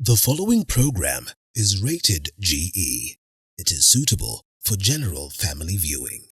The following program is rated GE. It is suitable for general family viewing.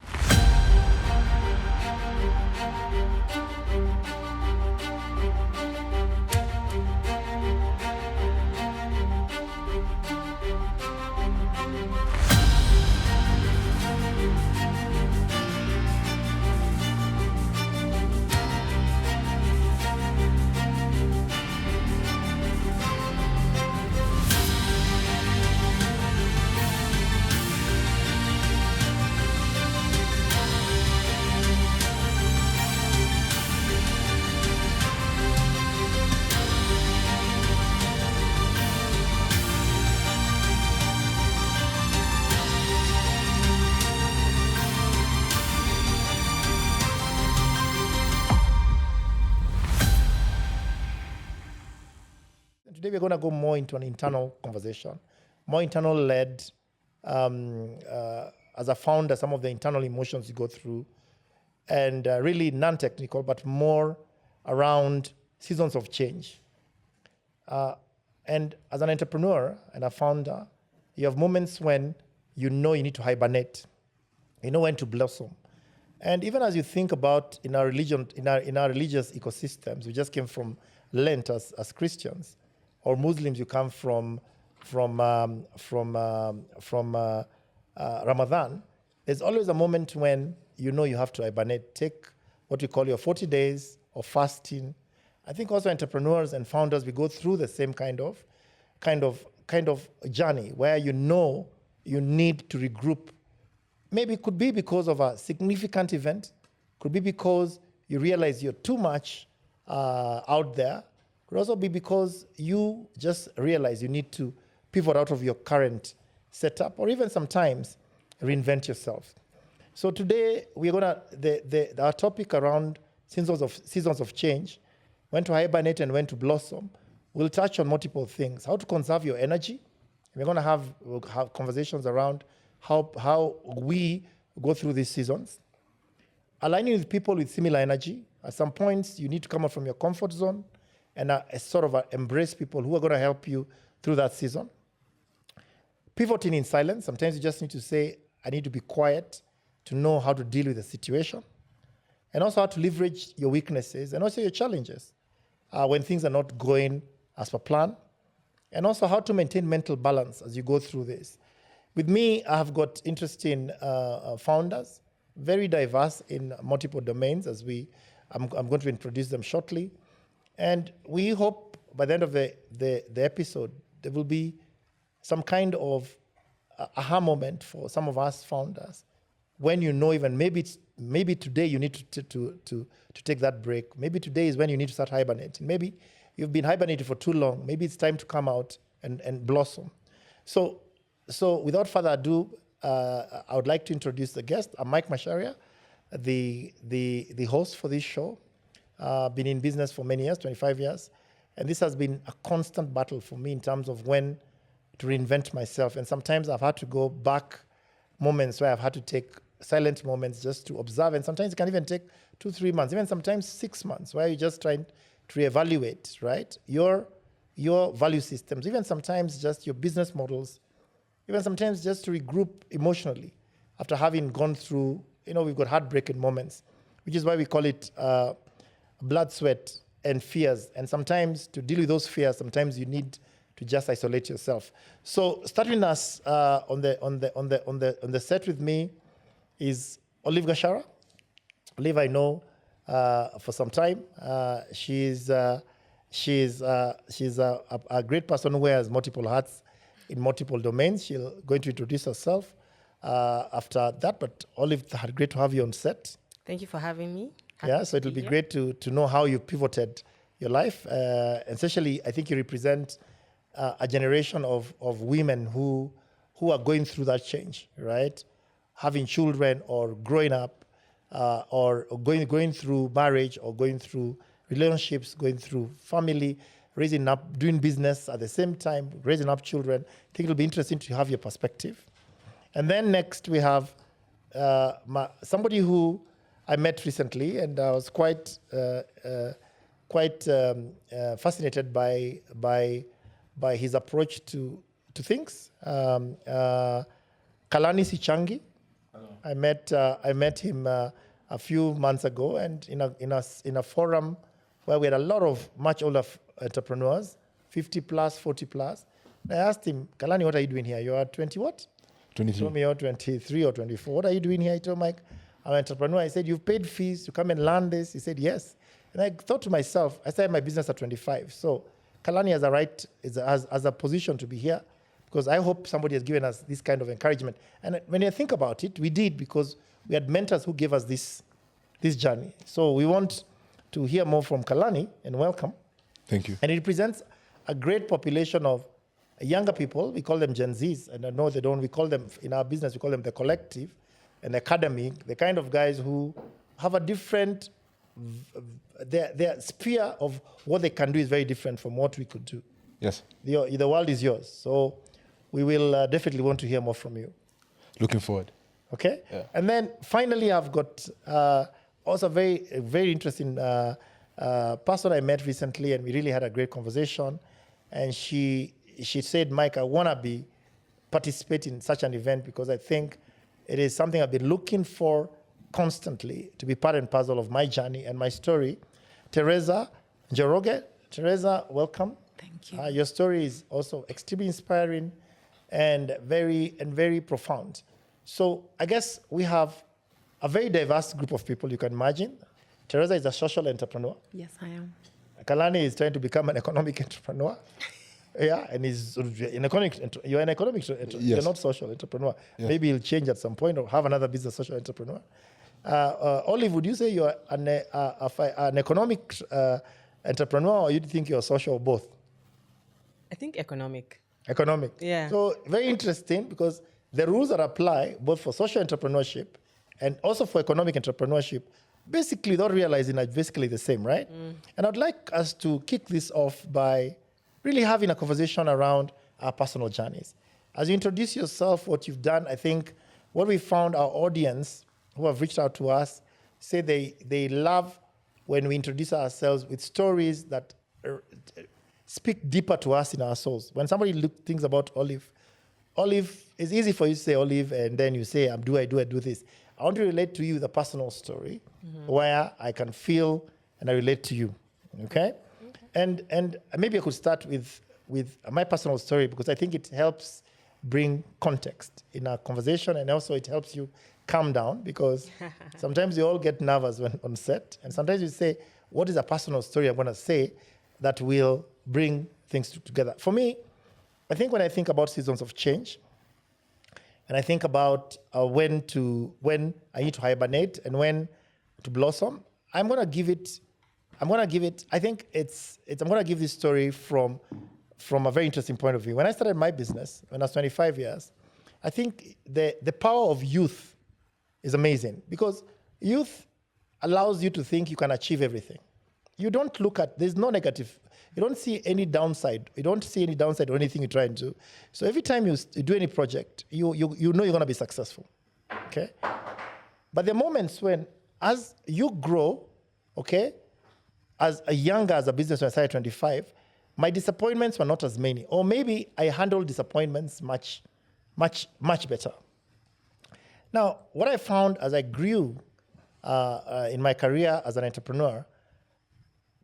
Today we're going to go more into an internal conversation, more internal led. As a founder, some of the internal emotions you go through, and really non-technical, but more around seasons of change. And as an entrepreneur and a founder, you have moments when you know you need to hibernate, you know when to blossom. And even as you think about in our religion, in our religious ecosystems, we just came from Lent as Christians, or Muslims, you come from Ramadan. There's always a moment when you know you have to hibernate, take what we call your 40 days of fasting. I think also entrepreneurs and founders, we go through the same kind of journey where you know you need to regroup. Maybe it could be because of a significant event, could be because you realize you're too much out there, could also be because you just realize you need to pivot out of your current setup, or even sometimes reinvent yourself. So today we're gonna our topic around seasons of change, when to hibernate and when to blossom. We'll touch on multiple things: how to conserve your energy. We're gonna have conversations around how we go through these seasons. Aligning with people with similar energy. At some points, you need to come out from your comfort zone and sort of embrace people who are going to help you through that season. Pivoting in silence. Sometimes you just need to say, I need to be quiet to know how to deal with the situation. And also how to leverage your weaknesses and also your challenges when things are not going as per plan. And also how to maintain mental balance as you go through this. With me, I have got interesting founders, very diverse in multiple domains, I'm going to introduce them shortly. And we hope by the end of the episode, there will be some kind of aha moment for some of us founders, when you know even maybe today you need to take that break. Maybe today is when you need to start hibernating. Maybe you've been hibernating for too long. Maybe it's time to come out and blossom. So without further ado, I would like to introduce the guest. I'm Mike Masharia, the host for this show. Been in business for many years, 25 years. And this has been a constant battle for me in terms of when to reinvent myself. And sometimes I've had to go back moments where I've had to take silent moments just to observe. And sometimes it can even take 2-3 months, even sometimes 6 months, where you're just trying to reevaluate, right? Your value systems, even sometimes just your business models, even sometimes just to regroup emotionally after having gone through, we've got heartbreaking moments, which is why we call it blood, sweat, and fears. And sometimes to deal with those fears, sometimes you need to just isolate yourself. So starting us on the set with me is Olive Gashara. Olive, I know for some time. She's a great person who wears multiple hats in multiple domains. She's going to introduce herself after that. But Olive, great to have you on set. Thank you for having me. So it'll be great to know how you pivoted your life. Essentially, I think you represent a generation of women who are going through that change, right? Having children or growing up or going through marriage or going through relationships, going through family, raising up, doing business at the same time, raising up children. I think it'll be interesting to have your perspective. And then next we have somebody who I met recently, and I was quite fascinated by by his approach to things. Kalani Sichangi, I met him a few months ago, and in a forum where we had a lot of much older entrepreneurs, 50 plus, 40 plus. I asked him, Kalani, what are you doing here? You are 20 what? 23. He told me you're 23 or 24. What are you doing here? He told me, I'm an entrepreneur. I said, you've paid fees to come and learn this? He said, yes. And I thought to myself, I started my business at 25. So Kalani has a right, has a position to be here, because I hope somebody has given us this kind of encouragement. And when you think about it, we did, because we had mentors who gave us this journey. So we want to hear more from Kalani, and welcome. Thank you. And it represents a great population of younger people. We call them Gen Zs, and I know they don't. We call them, in our business, we call them the collective and the academic, the kind of guys who have a different, their sphere of what they can do is very different from what we could do. Yes. The world is yours. So we will definitely want to hear more from you. Looking forward. Okay? Yeah. And then finally, I've got also a very interesting person I met recently, and we really had a great conversation. And she said, Mike, I want to participate in such an event, because I think it is something I've been looking for constantly, to be part and parcel of my journey and my story. Teresa Njoroge. Teresa, welcome. Thank you. Your story is also extremely inspiring and very profound. So I guess we have a very diverse group of people, you can imagine. Teresa is a social entrepreneur. Yes, I am. Kalani is trying to become an economic entrepreneur. Yeah, and you're an economic, you're not social entrepreneur. Yeah. Maybe you'll change at some point or have another business social entrepreneur. Olive, would you say you're an economic entrepreneur, or you think you're social, or both? I think economic. Economic. Yeah. So very interesting, because the rules that apply both for social entrepreneurship and also for economic entrepreneurship, basically, without realizing, are basically the same, right? And I'd like us to kick this off by really having a conversation around our personal journeys. As you introduce yourself, what you've done, I think what we found, our audience who have reached out to us say they love when we introduce ourselves with stories that speak deeper to us in our souls. When somebody thinks about Olive, it's easy for you to say Olive, and then you say, I do this. I want to relate to you the personal story where I can feel and I relate to you, okay? And maybe I could start with my personal story, because I think it helps bring context in our conversation, and also it helps you calm down, because sometimes you all get nervous when on set, and sometimes you say, what is a personal story I'm going to say that will bring things together? For me, I think when I think about seasons of change, and I think about when I need to hibernate and when to blossom, I'm going to give it. I think I'm going to give this story from a very interesting point of view. When I started my business, when I was 25 years, I think the power of youth is amazing, because youth allows you to think you can achieve everything. You don't look at, there's no negative. You don't see any downside. You don't see any downside or anything you try and do. So every time you do any project, you know you're going to be successful, okay? But the moments when, as you grow, okay, as a business when I started 25, my disappointments were not as many. Or maybe I handled disappointments much better. Now, what I found as I grew in my career as an entrepreneur,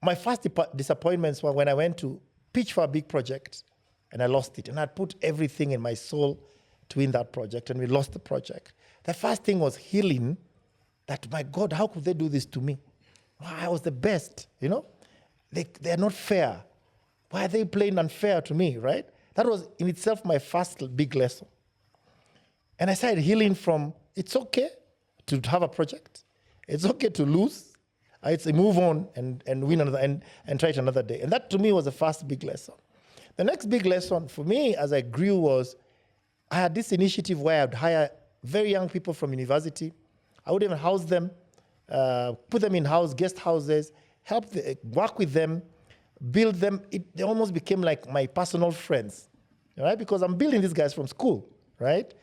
my first disappointments were when I went to pitch for a big project and I lost it. And I'd put everything in my soul to win that project, and we lost the project. The first thing was healing, that, my God, how could they do this to me? I was the best, you know? They're not fair. Why are they playing unfair to me, right? That was in itself my first big lesson. And I started healing from, it's okay to have a project. It's okay to lose. It's a move on and win another and try it another day. And that to me was the first big lesson. The next big lesson for me as I grew was, I had this initiative where I'd hire very young people from university. I would even house them, put them in guest houses, work with them, build them. They almost became like my personal friends, right? Because I'm building these guys from school, right?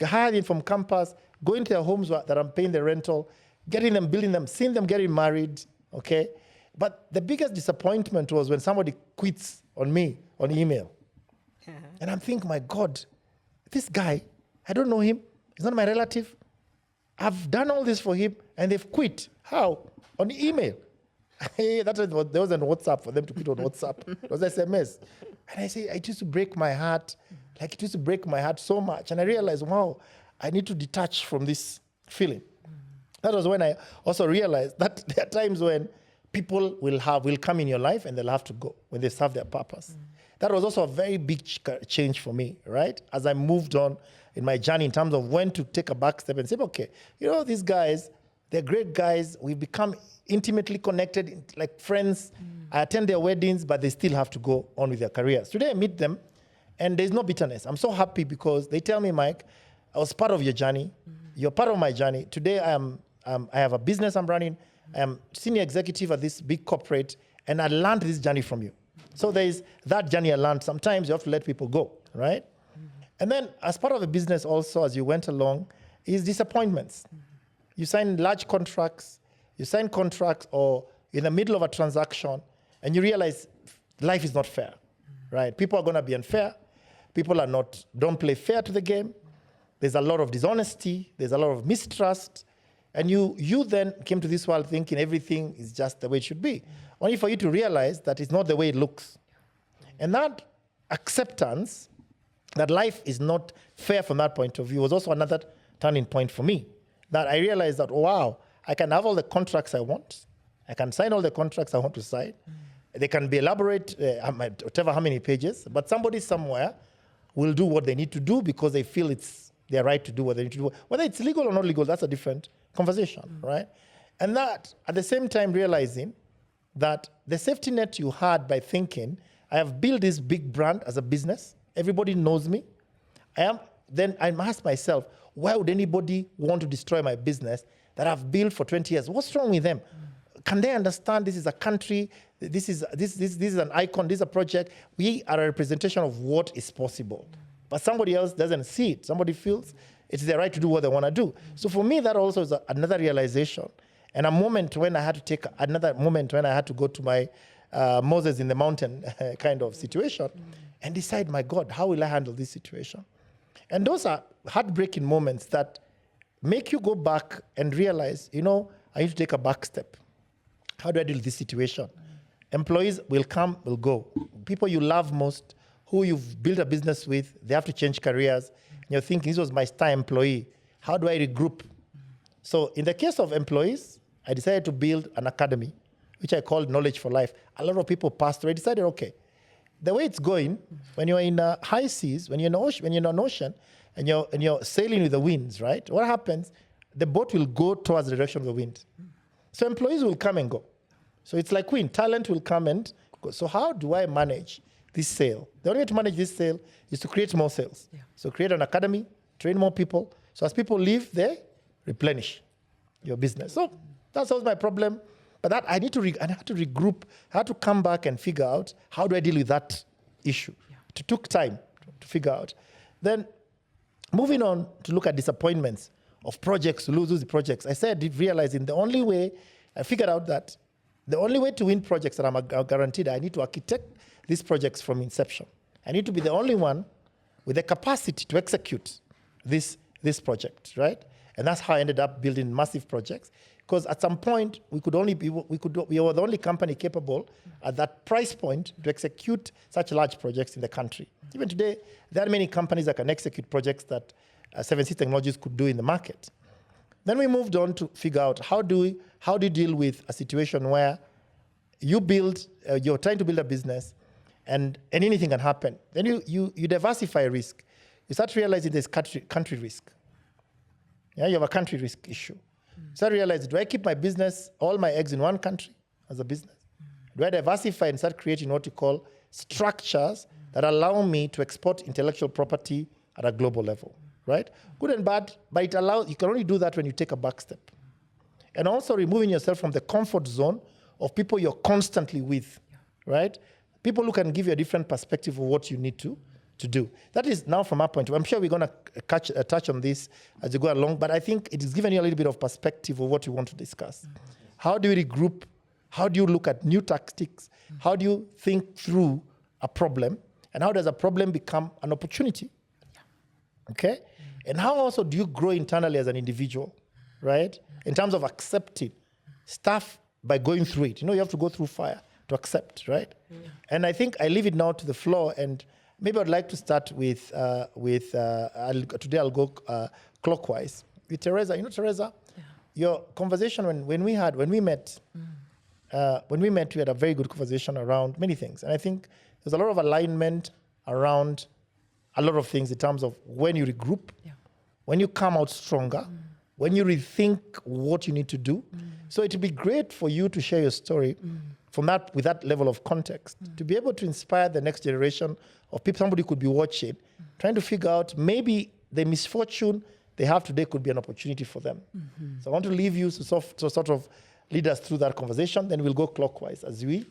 Hiring from campus, going to their homes that I'm paying the rental, getting them, building them, seeing them getting married, okay? But the biggest disappointment was when somebody quits on me on email. And I'm thinking, my God, this guy, I don't know him. He's not my relative. I've done all this for him, and they've quit. How? On email. There wasn't WhatsApp for them to quit on WhatsApp. It was SMS. And I say, it used to break my heart. Like, it used to break my heart so much. And I realized, wow, I need to detach from this feeling. That was when I also realized that there are times when people will come in your life and they'll have to go when they serve their purpose. That was also a very big change for me, right? As I moved on in my journey in terms of when to take a back step and say, okay, these guys, they're great guys. We've become intimately connected, like friends. I attend their weddings, but they still have to go on with their careers. Today I meet them, and there's no bitterness. I'm so happy because they tell me, Mike, I was part of your journey. You're part of my journey. Today I have a business I'm running. I am senior executive at this big corporate, and I learned this journey from you. So there is that journey I learned. Sometimes you have to let people go, right? And then as part of the business also, as you went along, is disappointments. You sign large contracts, or in the middle of a transaction, and you realize life is not fair, right? People are going to be unfair. People don't play fair to the game. There's a lot of dishonesty. There's a lot of mistrust. And you then came to this world thinking everything is just the way it should be, only for you to realize that it's not the way it looks. And that acceptance that life is not fair from that point of view was also another turning point for me. That I realized that, wow, I can have all the contracts I want. I can sign all the contracts I want to sign. They can be elaborate, whatever, how many pages, but somebody somewhere will do what they need to do because they feel it's their right to do what they need to do. Whether it's legal or not legal, that's a different conversation, right? And that, at the same time, realizing that the safety net you had by thinking, I have built this big brand as a business. Everybody knows me. Then I ask myself, why would anybody want to destroy my business that I've built for 20 years? What's wrong with them? Can they understand this is a country, this is an icon, this is a project? We are a representation of what is possible. But somebody else doesn't see it. Somebody feels it's their right to do what they want to do. So for me, that also is another realization. And a moment when I had to go to my Moses in the mountain kind of situation and decide, my God, how will I handle this situation? And those are heartbreaking moments that make you go back and realize, I need to take a back step. How do I deal with this situation? Employees will come, will go. People you love most, who you've built a business with, they have to change careers. You're thinking, this was my star employee. How do I regroup? So in the case of employees, I decided to build an academy, which I called Knowledge for Life. A lot of people passed through. I decided, okay, the way it's going, when you're in high seas, when you're in an ocean, and you're sailing with the winds, right? What happens? The boat will go towards the direction of the wind. So employees will come and go. So it's like wind. Talent will come and go. So how do I manage this sail? The only way to manage this sail is to create more sales. Yeah. So create an academy, train more people. So as people leave, they replenish your business. So that was my problem. But that I had to regroup. I had to come back and figure out how do I deal with that issue. Yeah. It took time to figure out. Then moving on to look at disappointments of projects, lose the projects. I started realizing I figured out that the only way to win projects that I'm guaranteed, I need to architect these projects from inception. I need to be the only one with the capacity to execute this project, right? And that's how I ended up building massive projects. Because at some point, we were the only company capable at that price point to execute such large projects in the country. Even today, there are many companies that can execute projects that 7C Technologies could do in the market. Then we moved on to figure out how do you deal with a situation where you're trying to build a business and anything can happen. Then you diversify risk. You start realizing there's country risk. Yeah, you have a country risk issue. You start realizing, do I keep my business, all my eggs in one country as a business? Do I diversify and start creating what you call structures that allow me to export intellectual property at a global level, right? Good and bad, but you can only do that when you take a back step. And also removing yourself from the comfort zone of people you're constantly with, right? People who can give you a different perspective of what you need to do. That is now from our point of view. I'm sure we're going to touch on this as we go along, but I think it is giving you a little bit of perspective of what we want to discuss. How do you regroup? How do you look at new tactics? How do you think through a problem And how does a problem become an opportunity? Okay? And how also do you grow internally as an individual, right? In terms of accepting stuff by going through it. You know, you have to go through fire to accept, right? And I think I leave it now to the floor, and maybe I'd like to start with today I'll go clockwise. With Teresa, you know, Teresa, your conversation when we met, we had a very good conversation around many things. And I think there's a lot of alignment around a lot of things in terms of when you regroup, when you come out stronger, when you rethink what you need to do. So it'd be great for you to share your story from that, with that level of context, to be able to inspire the next generation of people. Somebody could be watching, trying to figure out maybe the misfortune they have today could be an opportunity for them. So I want to leave you to sort of lead us through that conversation. Then we'll go clockwise as we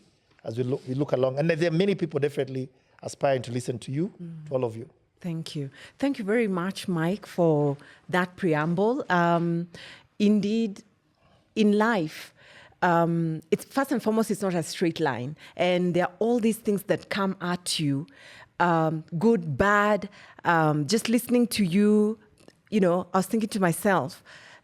look along. And there are many people definitely aspiring to listen to you, to all of you. Thank you. Thank you very much, Mike, for that preamble. Indeed, in life, it's first and foremost, it's not a straight line. And there are all these things that come at you, good, bad. Just listening to you, you know, I was thinking to myself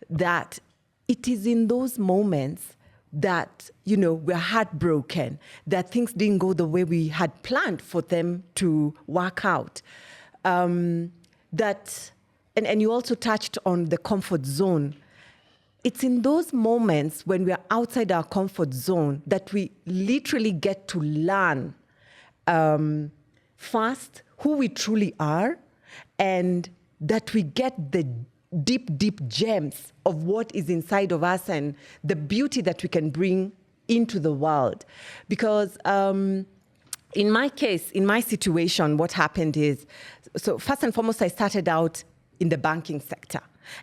that it is in those moments that, you know, we're heartbroken, that things didn't go the way we had planned for them to work out. And you also touched on the comfort zone. It's in those moments when we are outside our comfort zone that we literally get to learn first who we truly are, and that we get the deep, deep gems of what is inside of us and the beauty that we can bring into the world. Because in my case, in my situation, what happened is, so first and foremost, I started out in the banking sector.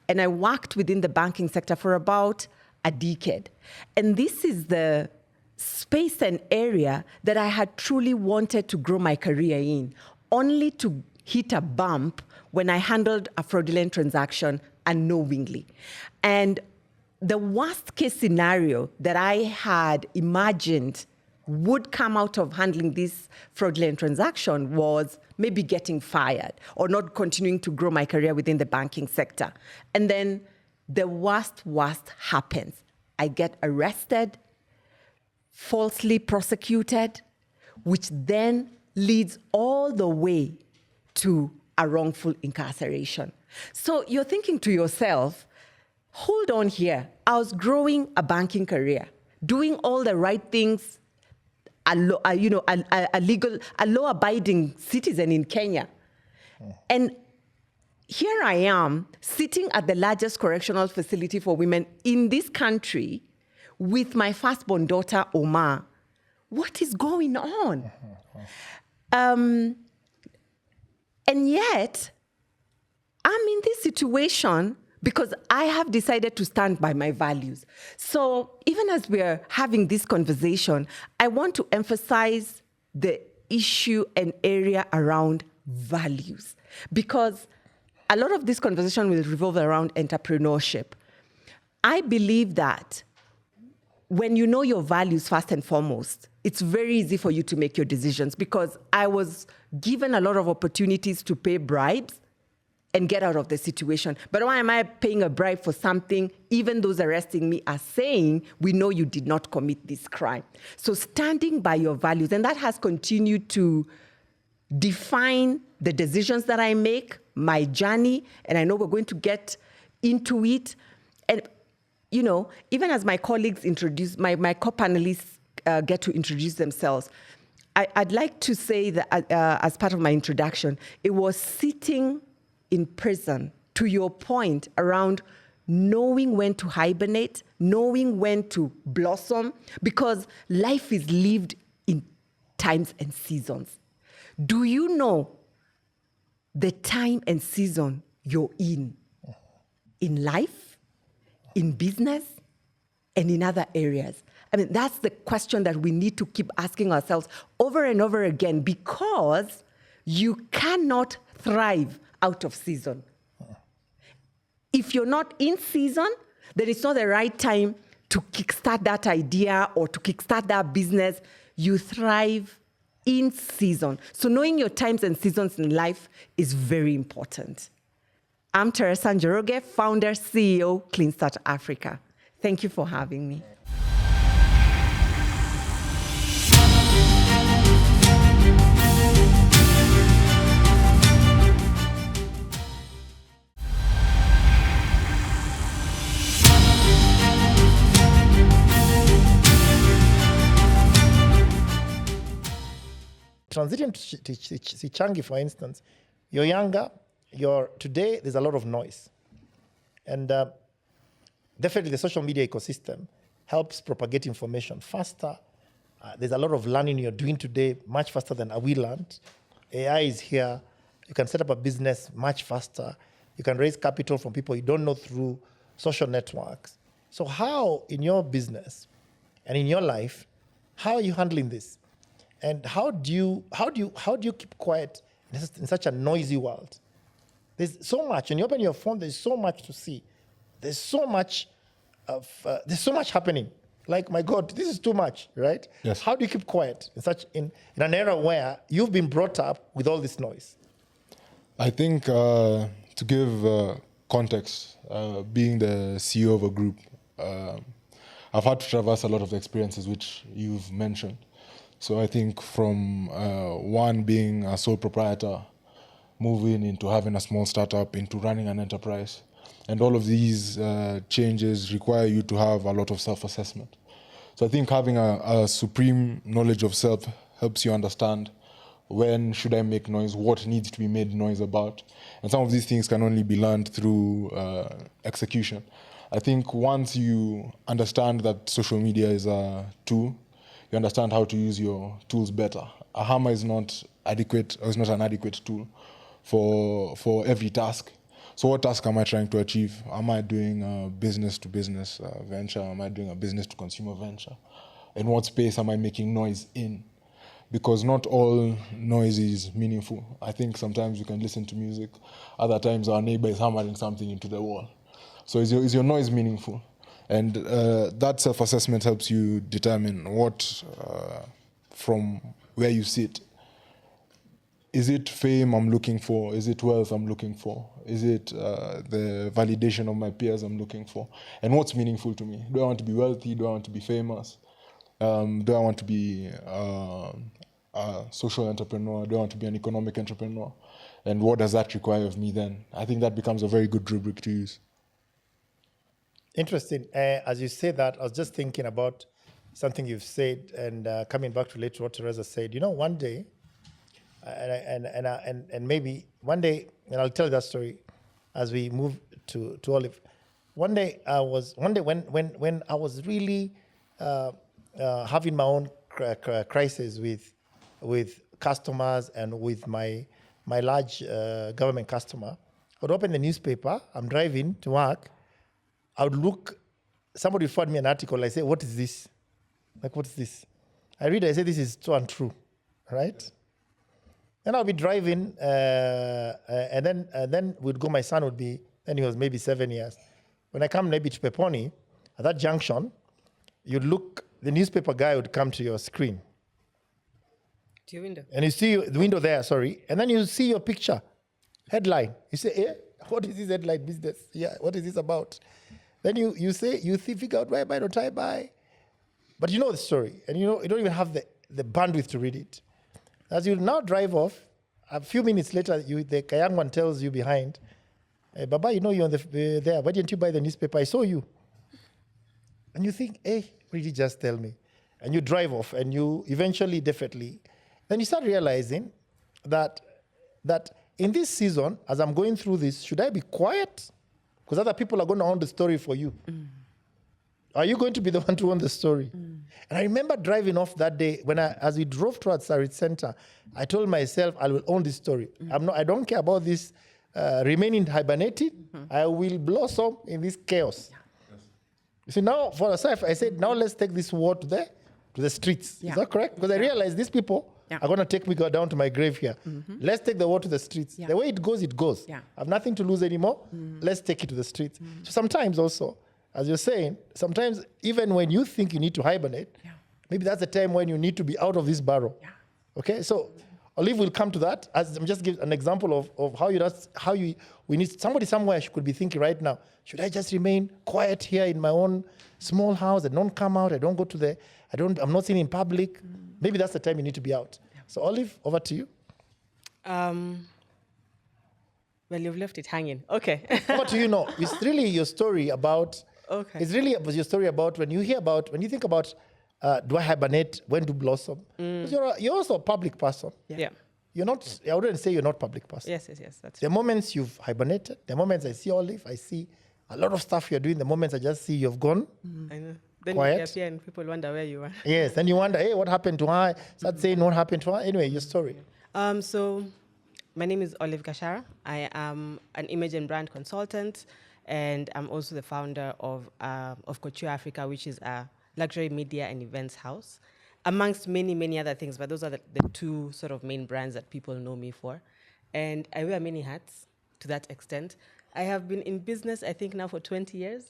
And I worked within the banking sector for about a decade. And this is the space and area that I had truly wanted to grow my career in, only to hit a bump when I handled a fraudulent transaction unknowingly. And the worst case scenario that I had imagined would come out of handling this fraudulent transaction was maybe getting fired or not continuing to grow my career within the banking sector. And then the worst happens. I get arrested, falsely prosecuted, which then leads all the way to a wrongful incarceration. So you're thinking to yourself, hold on here. I was growing a banking career, doing all the right things, a law-abiding citizen in Kenya. And here I am, sitting at the largest correctional facility for women in this country with my firstborn daughter, Omar. What is going on? And yet, I'm in this situation because I have decided to stand by my values. So even as we're having this conversation, I want to emphasize the issue and area around values, because a lot of this conversation will revolve around entrepreneurship. I believe that when you know your values first and foremost, it's very easy for you to make your decisions, because I was given a lot of opportunities to pay bribes and get out of the situation. But why am I paying a bribe for something, even those arresting me are saying, we know you did not commit this crime? So standing by your values, and that has continued to define the decisions that I make, my journey, and I know we're going to get into it. And, you know, even as my colleagues introduce, my co-panelists get to introduce themselves, I'd like to say that as part of my introduction, it was sitting in prison, to your point, around knowing when to hibernate, knowing when to blossom, because life is lived in times and seasons. Do you know the time and season you're in life, in business, and in other areas? I mean, that's the question that we need to keep asking ourselves over and over again, because you cannot thrive out of season. If you're not in season, then it's not the right time to kickstart that idea or to kickstart that business. You thrive in season. So knowing your times and seasons in life is very important. I'm Teresa Njoroge, founder, CEO, Clean Start Africa. Thank you for having me. Transition to Sichangi, for instance, you're younger, today there's a lot of noise. And definitely the social media ecosystem helps propagate information faster. There's a lot of learning you're doing today much faster than we learned. AI is here. You can set up a business much faster. You can raise capital from people you don't know through social networks. So how in your business and in your life, how are you handling this? And how do you keep quiet in such a noisy world? There's so much. When you open your phone, there's so much to see. There's so much happening. Like, my God, this is too much, right? Yes. How do you keep quiet in an era where you've been brought up with all this noise? I think to give context, being the CEO of a group, I've had to traverse a lot of experiences which you've mentioned. So I think from one being a sole proprietor, moving into having a small startup, into running an enterprise, and all of these changes require you to have a lot of self-assessment. So I think having a supreme knowledge of self helps you understand when should I make noise, what needs to be made noise about. And some of these things can only be learned through execution. I think once you understand that social media is a tool, you understand how to use your tools better. A hammer is not adequate, or is not an adequate tool for every task. So what task am I trying to achieve? Am I doing a business-to-business venture? Am I doing a business-to-consumer venture? In what space am I making noise in? Because not all noise is meaningful. I think sometimes you can listen to music. Other times our neighbor is hammering something into the wall. So is your noise meaningful? And that self-assessment helps you determine what, from where you sit, is it fame I'm looking for? Is it wealth I'm looking for? Is it the validation of my peers I'm looking for? And what's meaningful to me? Do I want to be wealthy? Do I want to be famous? Do I want to be a social entrepreneur? Do I want to be an economic entrepreneur? And what does that require of me then? I think that becomes a very good rubric to use. Interesting. As you say that, I was just thinking about something you've said, and coming back to relate to what Teresa said. You know, one day, and maybe one day, and I'll tell that story as we move to Olive. One day when I was really having my own crisis with customers and with my large government customer, I would open the newspaper. I'm driving to work. I would look, somebody would forward me an article. I say, what is this? Like, what is this? I read it, I say, this is too untrue, right? Then I'll be driving, and then we'd go, my son would be, then he was maybe 7 years. When I come maybe to Peponi, at that junction, you'd look, the newspaper guy would come to your screen. To your window. And you see the window there, sorry, and then you see your picture, headline. You say, what is this headline business? Yeah, what is this about? Then you figure out, why don't I buy? But you know the story, and you don't even have the bandwidth to read it. As you now drive off, a few minutes later, the young one tells you behind, hey, Baba, you're on there. Why didn't you buy the newspaper? I saw you. And you think, hey, what did he just tell me? And you drive off, and you eventually, definitely, then you start realizing that in this season, as I'm going through this, should I be quiet? Because other people are going to own the story for you. Mm. Are you going to be the one to own the story? Mm. And I remember driving off that day as we drove towards Sarit Center, I told myself, I will own this story. Mm. I don't care about this remaining hibernated. Mm-hmm. I will blossom in this chaos. Yeah. Yes. You see, now for myself, I said, now let's take this war to the streets. Yeah. Is that correct? Because I realized these people are going to take me down to my grave here. Mm-hmm. Let's take the war to the streets. Yeah. The way it goes, it goes. Yeah. I have nothing to lose anymore. Mm. Let's take it to the streets. Mm. So sometimes also, as you're saying, sometimes even when you think you need to hibernate, maybe that's the time when you need to be out of this barrel. Yeah. Okay, so Olive will come to that. As I'm just give an example of we need somebody somewhere could be thinking right now, should I just remain quiet here in my own small house? I don't come out, I don't go to I'm not seen in public. Maybe that's the time you need to be out. Yeah. So Olive, over to you. Well, you've left it hanging. Okay. Over to you now. It's really your story about. Okay. It's really your story about when you think about do I hibernate, when to blossom? Because you're also a public person. Yeah. You're not. I wouldn't say you're not a public person. Yes. That's The moments you've hibernated, the moments I see Olive, I see a lot of stuff you're doing. The moments I just see you've gone. I know. Then Quiet. you appear and people wonder where you are. Yes, then you wonder, hey, what happened to her? Start saying what happened to her. Anyway, your story. So my name is Olive Gashara. I am an image and brand consultant, and I'm also the founder of Couture Africa, which is a luxury media and events house, amongst many, many other things. But those are the two sort of main brands that people know me for. And I wear many hats to that extent. I have been in business, I think, now for 20 years,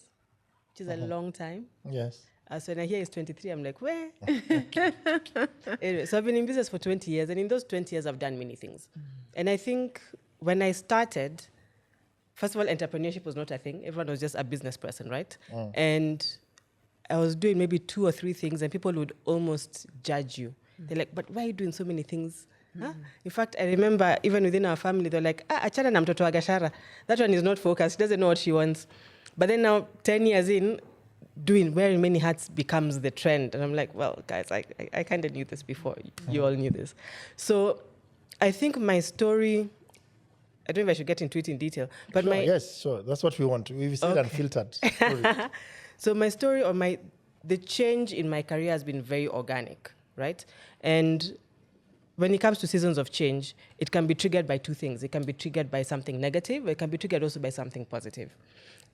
which is a long time. Yes. So when I hear it's 23, I'm like, where? Anyway, so I've been in business for 20 years, and in those 20 years, I've done many things. And I think when I started, first of all, entrepreneurship was not a thing. Everyone was just a business person, right? And I was doing maybe 2 or 3 things, and people would almost judge you. They're like, but why are you doing so many things? Huh? In fact, I remember even within our family, they're like, achana na mtoto wa Gashara. That one is not focused. She doesn't know what she wants. But then now, 10 years in, wearing many hats becomes the trend. And I'm like, well, guys, I kind of knew this before. You all knew this. So I think my story, I don't know if I should get into it in detail. But sure, yes, sure. That's what we want. We've said unfiltered story. So my story or the change in my career has been very organic, right? And when it comes to seasons of change, it can be triggered by 2 things. It can be triggered by something negative. It can be triggered also by something positive.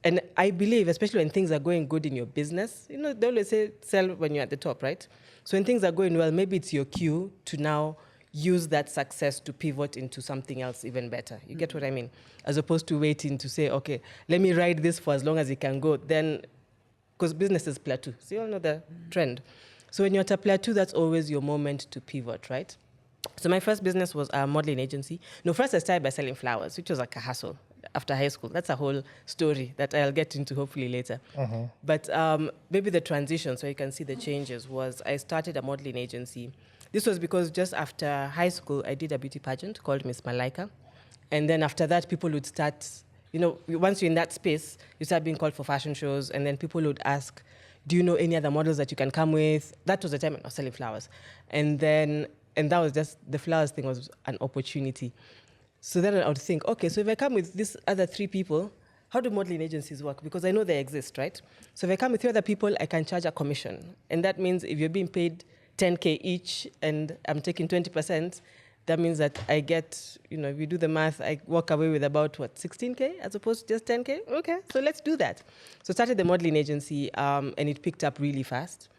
And I believe, especially when things are going good in your business, they always say sell when you're at the top, right? So when things are going well, maybe it's your cue to now use that success to pivot into something else even better. You get what I mean? As opposed to waiting to say, okay, let me ride this for as long as it can go. Then, because businesses plateau. So you all know the trend. So when you're at a plateau, that's always your moment to pivot, right? So my first business was a modeling agency. No, first I started by selling flowers, which was like a hustle after high school. That's a whole story that I'll get into hopefully later. But maybe the transition, so you can see the changes, was I started a modeling agency. This was because just after high school, I did a beauty pageant called Miss Malaika. And then after that, people would start, once you're in that space, you start being called for fashion shows, and then people would ask, do you know any other models that you can come with? That was the time I was selling flowers. And that was just, the flowers thing was an opportunity. So then I would think, okay, so if I come with these other 3 people, how do modeling agencies work? Because I know they exist, right? So if I come with 3 other people, I can charge a commission. And that means if you're being paid 10K each and I'm taking 20%, that means that I get, if you do the math, I walk away with about, 16K as opposed to just 10K? Okay, so let's do that. So I started the modeling agency, and it picked up really fast.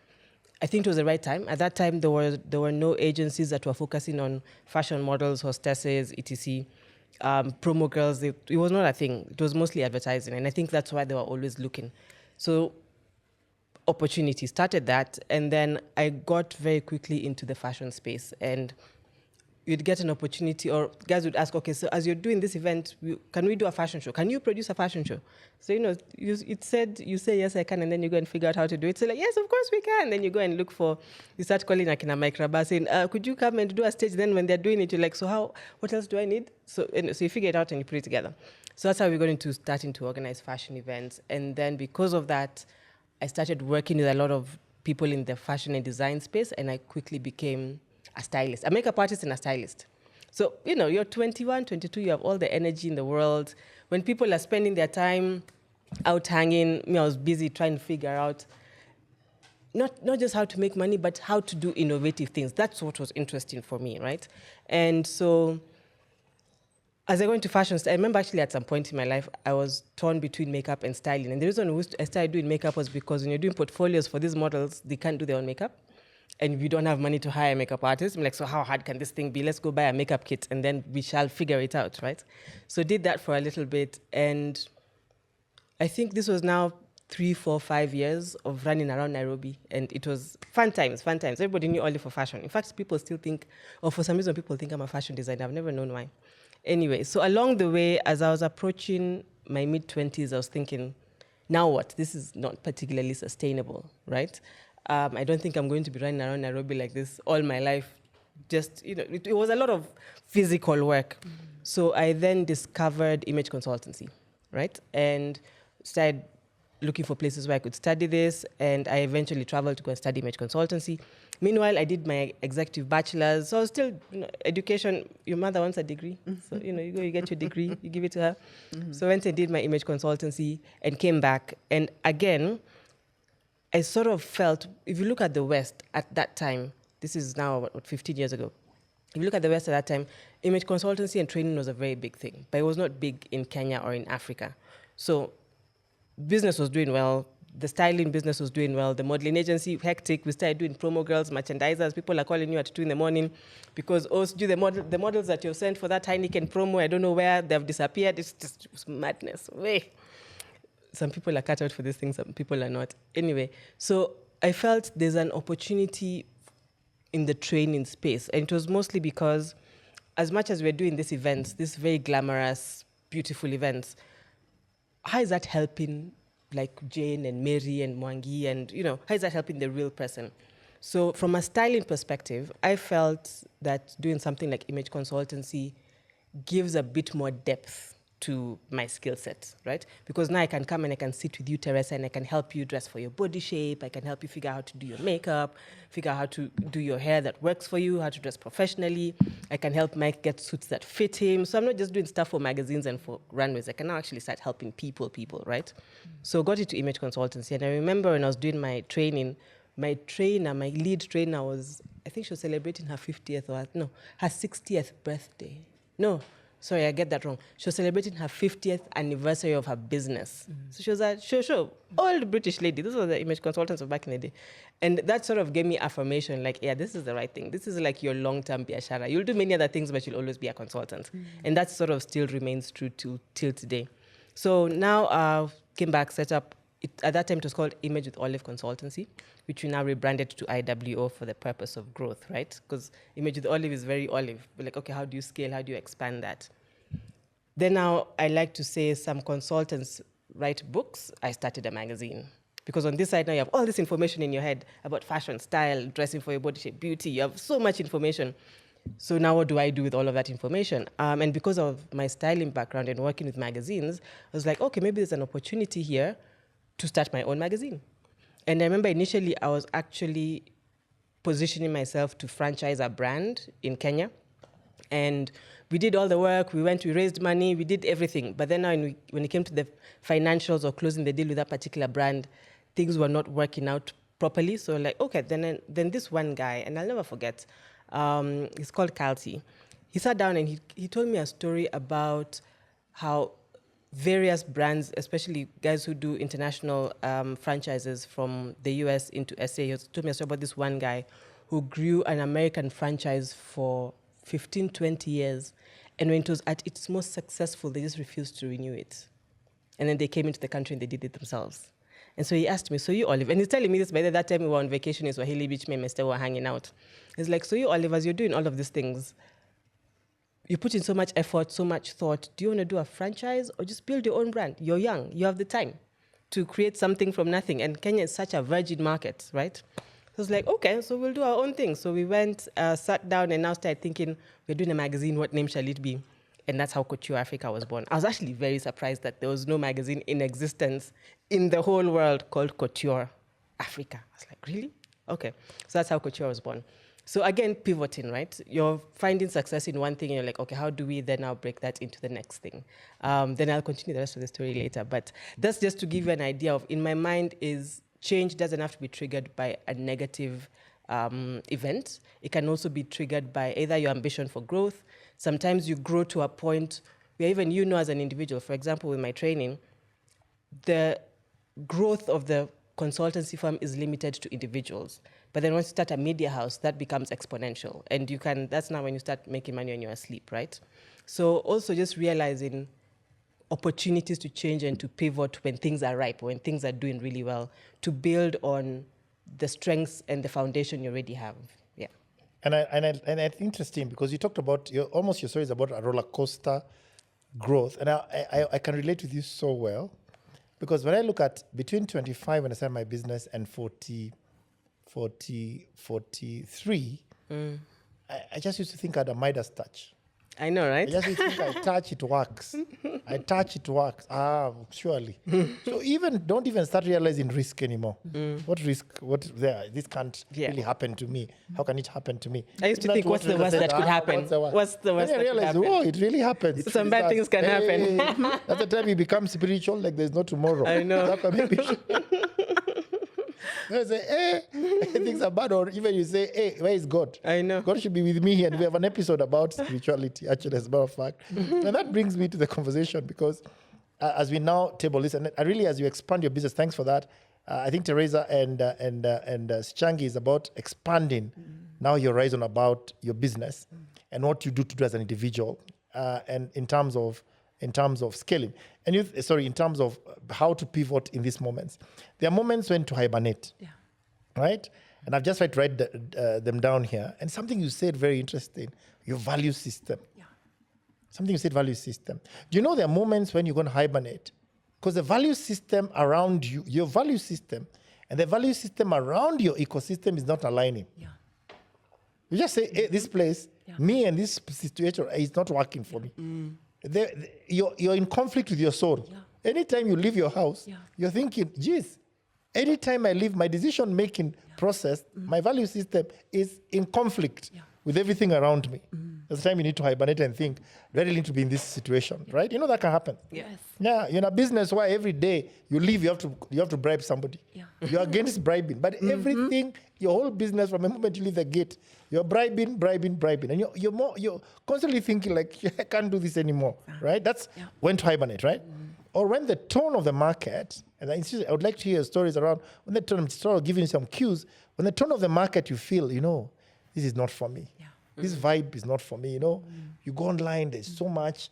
I think it was the right time. At that time, there were no agencies that were focusing on fashion models, hostesses, etc. Promo girls. It was not a thing. It was mostly advertising, and I think that's why they were always looking. So opportunity started that, and then I got very quickly into the fashion space, and you'd get an opportunity, or guys would ask, okay, so as you're doing this event, can we do a fashion show? Can you produce a fashion show? So, you say, yes, I can, and then you go and figure out how to do it. So, like, yes, of course we can. Then you go and look you start calling Akina Mike Rabah saying, could you come and do a stage? Then when they're doing it, you're like, so what else do I need? So you figure it out and you put it together. So that's how we got into starting to organize fashion events. And then because of that, I started working with a lot of people in the fashion and design space, and I quickly became a stylist, a makeup artist and a stylist. So, you're 21, 22, you have all the energy in the world. When people are spending their time out hanging, I was busy trying to figure out not just how to make money, but how to do innovative things. That's what was interesting for me, right? And so as I go into fashion, I remember actually at some point in my life, I was torn between makeup and styling. And the reason I started doing makeup was because when you're doing portfolios for these models, they can't do their own makeup. And we don't have money to hire a makeup artist. I'm like, so how hard can this thing be? Let's go buy a makeup kit and then we shall figure it out, right? So did that for a little bit. And I think this was now 3, 4, 5 years of running around Nairobi. And it was fun times, fun times. Everybody knew Olive for fashion. In fact, people still think, or for some reason, people think I'm a fashion designer. I've never known why. Anyway, so along the way, as I was approaching my mid-20s, I was thinking, now what? This is not particularly sustainable, right? I don't think I'm going to be running around Nairobi like this all my life. Just, it was a lot of physical work. So I then discovered image consultancy, right? And started looking for places where I could study this, and I eventually traveled to go and study image consultancy. Meanwhile, I did my executive bachelor's, so still, education. Your mother wants a degree, so you go, you get your degree, you give it to her. So I went and did my image consultancy and came back, and again, I sort of felt, if you look at the West at that time, this is now what 15 years ago. If you look at the West at that time, image consultancy and training was a very big thing, but it was not big in Kenya or in Africa. So business was doing well. The styling business was doing well. The modeling agency, hectic. We started doing promo girls, merchandisers. People are calling you at 2 a.m. because, the models that you've sent for that Heineken promo, I don't know where, they've disappeared. It's just madness. Way. Some people are cut out for this thing, some people are not. Anyway, so I felt there's an opportunity in the training space. And it was mostly because as much as we're doing these events, these very glamorous, beautiful events, how is that helping like Jane and Mary and Mwangi and, how is that helping the real person? So from a styling perspective, I felt that doing something like image consultancy gives a bit more depth to my skill set, right? Because now I can come and I can sit with you, Teresa, and I can help you dress for your body shape. I can help you figure out how to do your makeup, figure out how to do your hair that works for you, how to dress professionally. I can help Mike get suits that fit him. So I'm not just doing stuff for magazines and for runways. I can now actually start helping people, right? So got into image consultancy. And I remember when I was doing my training, my lead trainer I think she was celebrating her 50th her 60th birthday. No, sorry, I get that wrong. She was celebrating her 50th anniversary of her business. So she was like, sure, old British lady. This was the image consultants of back in the day. And that sort of gave me affirmation, like, yeah, this is the right thing. This is like your long-term biashara. You'll do many other things, but you'll always be a consultant. And that sort of still remains true till today. So now came back, set up, at that time it was called Image with Olive Consultancy, which we now rebranded to IWO for the purpose of growth, right? Because Image with Olive is very olive. We're like, okay, how do you scale? How do you expand that? Then now I like to say some consultants write books. I started a magazine. Because on this side now you have all this information in your head about fashion, style, dressing for your body shape, beauty. You have so much information. So now what do I do with all of that information? And because of my styling background and working with magazines, I was like, okay, maybe there's an opportunity here to start my own magazine. And I remember initially I was actually positioning myself to franchise a brand in Kenya. And we did all the work, we raised money, we did everything. But then now when it came to the financials or closing the deal with that particular brand, things were not working out properly. So like, okay, then this one guy, and I'll never forget, he's called Kalsi. He sat down and he told me a story about how various brands, especially guys who do international franchises from the US into SA, he told me a story about this one guy who grew an American franchise for 15, 20 years. And when it was at its most successful, they just refused to renew it. And then they came into the country and they did it themselves. And so he asked me, so you, Olive, and he's telling me this, by that time we were on vacation in Swahili Beach, me and my sister were hanging out. He's like, so you, Olive, as you're doing all of these things, you put in so much effort, so much thought. Do you want to do a franchise or just build your own brand? You're young, you have the time to create something from nothing. And Kenya is such a virgin market, right? So I was like, okay, so we'll do our own thing. So we went, sat down, and now started thinking, we're doing a magazine, what name shall it be? And that's how Couture Africa was born. I was actually very surprised that there was no magazine in existence in the whole world called Couture Africa. I was like, really? Okay. So that's how Couture was born. So again, pivoting, right? You're finding success in one thing, and you're like, okay, how do we then now break that into the next thing? Then I'll continue the rest of the story later. But that's just to give you an idea of, in my mind, is change doesn't have to be triggered by a negative event. It can also be triggered by either your ambition for growth. Sometimes you grow to a point where even you know as an individual, for example, with my training, the growth of the consultancy firm is limited to individuals. But then once you start a media house, that becomes exponential. And that's now when you start making money when you're asleep, right? So also just realizing, opportunities to change and to pivot when things are ripe, when things are doing really well, to build on the strengths and the foundation you already have. Yeah. And it's interesting because you talked about your story is about a roller coaster growth, and I can relate with you so well, because when I look at between 25 when I started my business and 43, I just used to think I had a Midas touch. I know, right? I just used to think I touch, it works. I touch, it works. Surely. So don't even start realizing risk anymore. What risk? This can't really happen to me. How can it happen to me? I used to think, what's the worst that could happen? What's the worst that could happen? Oh, it really happens. Some bad things can happen. That's the time you become spiritual, like there's no tomorrow. I know. You say, things are bad, or even you say, hey, where is God? I know. God should be with me here. And we have an episode about spirituality, actually, as a matter of fact. And that brings me to the conversation, because as we now table this, and really as you expand your business, thanks for that. I think Teresa and Sichangi is about expanding now your horizon about your business and what you do as an individual, and in terms of scaling, and in terms of how to pivot in these moments. There are moments when to hibernate, right? And I've just tried to write them down here. And something you said very interesting, your value system. Yeah. Something you said, value system. Do you know there are moments when you're going to hibernate? Because the value system around you, your value system, and the value system around your ecosystem is not aligning. Yeah. You just say, hey, this place, me and this situation is not working for me. You're in conflict with your soul. Yeah. Anytime you leave your house, you're thinking, geez, anytime I leave my decision-making process, my value system is in conflict with everything around me. That's the time you need to hibernate and think, do I really need to be in this situation, right? You know that can happen. Yes. Yeah, you're in a business where every day you leave, you have to bribe somebody. Yeah. You're against bribing, but everything, your whole business, from the moment you leave the gate, you're bribing, and you're constantly thinking like, I can't do this anymore, right? That's when to hibernate, right? Or when the tone of the market, and I would like to hear stories around when the tone, sort of giving you some cues, when the tone of the market you feel, this is not for me. Yeah. This vibe is not for me, You go online, there's so much,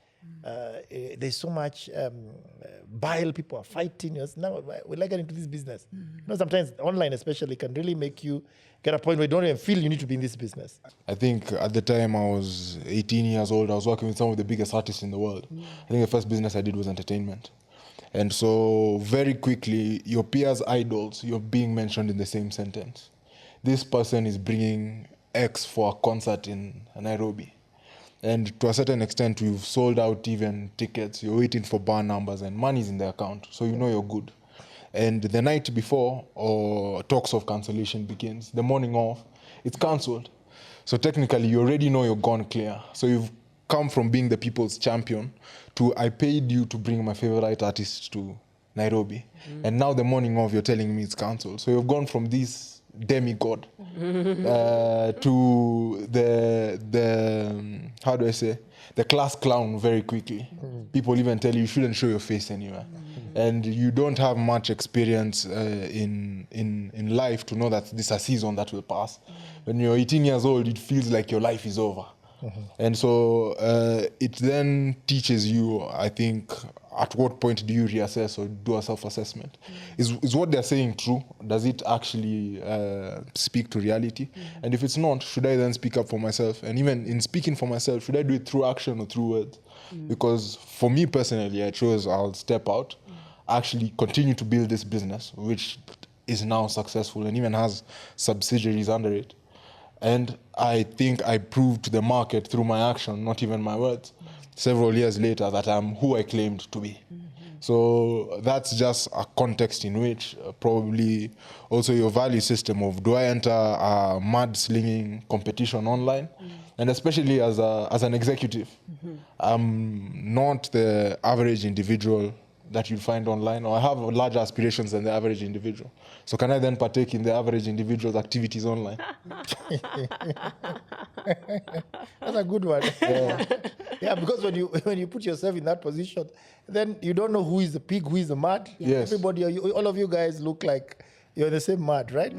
bile, people are fighting. Now we like getting into this business. Sometimes online especially can really make you get a point where you don't even feel you need to be in this business. I think at the time I was 18 years old, I was working with some of the biggest artists in the world. I think the first business I did was entertainment. And so very quickly, your peers' idols, you're being mentioned in the same sentence. This person is bringing X for a concert in Nairobi. And to a certain extent, you've sold out even tickets. You're waiting for bar numbers and money's in the account. So you know you're good. And the night before, or talks of cancellation begins, the morning of, it's cancelled. So technically, you already know you're gone clear. So you've come from being the people's champion to, I paid you to bring my favorite artist to Nairobi. And now the morning of, you're telling me it's cancelled. So you've gone from this demigod to the how do I say, the class clown very quickly. People even tell you shouldn't show your face anywhere. And you don't have much experience in life to know that this is a season that will pass. When you're 18 years old, it feels like your life is over. And so it then teaches you, I think, at what point do you reassess or do a self-assessment? Is what they're saying true? Does it actually speak to reality? And if it's not, should I then speak up for myself? And even in speaking for myself, should I do it through action or through words? Because for me personally, I chose I'll step out, actually continue to build this business, which is now successful and even has subsidiaries under it. And I think I proved to the market through my action, not even my words, several years later, that I'm who I claimed to be. So that's just a context in which probably also your value system of, do I enter a mud-slinging competition online? And especially as an executive, I'm not the average individual that you find online, or I have larger aspirations than the average individual. So can I then partake in the average individual's activities online? That's a good one. Yeah, because when you put yourself in that position, then you don't know who is the pig, who is the mud. Yes. Everybody, all of you guys look like you're in the same mud, right?